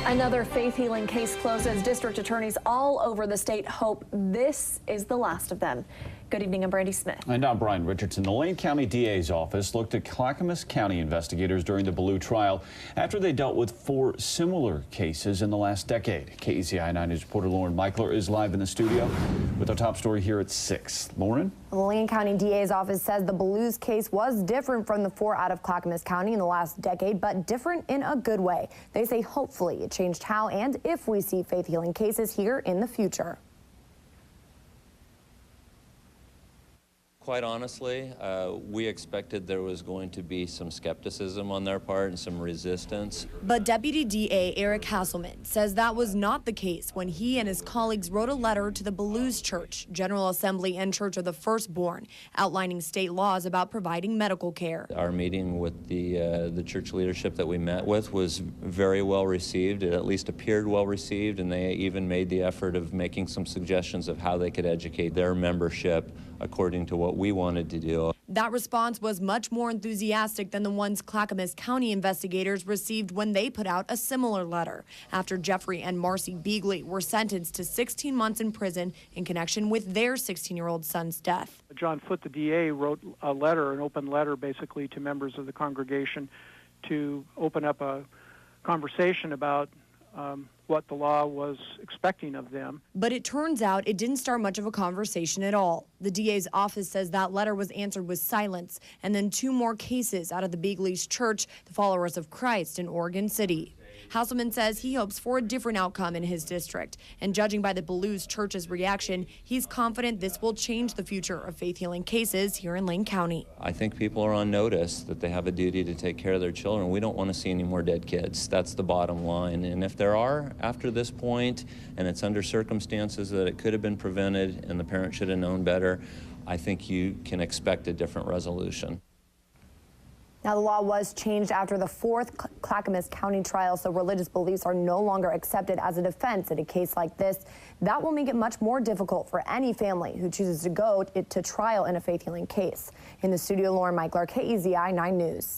Another faith healing case closes. District attorneys all over the state hope this is the last of them. Good evening, I'm Brandy Smith. And I'm Brian Richardson. The Lane County DA's office looked at Clackamas County investigators during the Bellew trial after they dealt with 4 similar cases in the last decade. KEZI 9 News reporter Lauren Michler is live in the studio with our top story here at 6. Lauren? The Lane County DA's office says the Bellews case was different from the 4 out of Clackamas County in the last decade, but different in a good way. They say hopefully it changed how and if we see faith healing cases here in the future. Quite honestly, we expected there was going to be some skepticism on their part and some resistance. But Deputy DA Eric Hasselman says that was not the case when he and his colleagues wrote a letter to the Bellews Church, General Assembly and Church of the Firstborn, outlining state laws about providing medical care. Our meeting with the church leadership that we met with was very well received. It at least appeared well received, and they even made the effort of making some suggestions of how they could educate their membership according to what we wanted to do. That response was much more enthusiastic than the ones Clackamas County investigators received when they put out a similar letter after Jeffrey and Marcy Beagley were sentenced to 16 months in prison in connection with their 16-year-old son's death. John Foote, the DA, wrote a letter, an open letter basically to members of the congregation to open up a conversation about what the law was expecting of them. But it turns out it didn't start much of a conversation at all. The DA's office says that letter was answered with silence, and then 2 more cases out of the Beagley's Church, the Followers of Christ in Oregon City. Hasselman says he hopes for a different outcome in his district, and judging by the Bellews Church's reaction, he's confident this will change the future of faith healing cases here in Lane County. I think people are on notice that they have a duty to take care of their children. We don't want to see any more dead kids. That's the bottom line. And if there are after this point, and it's under circumstances that it could have been prevented and the parent should have known better, I think you can expect a different resolution. Now, the law was changed after the 4th Clackamas County trial, so religious beliefs are no longer accepted as a defense in a case like this. That will make it much more difficult for any family who chooses to go to trial in a faith healing case. In the studio, Lauren Michler, KEZI 9 News.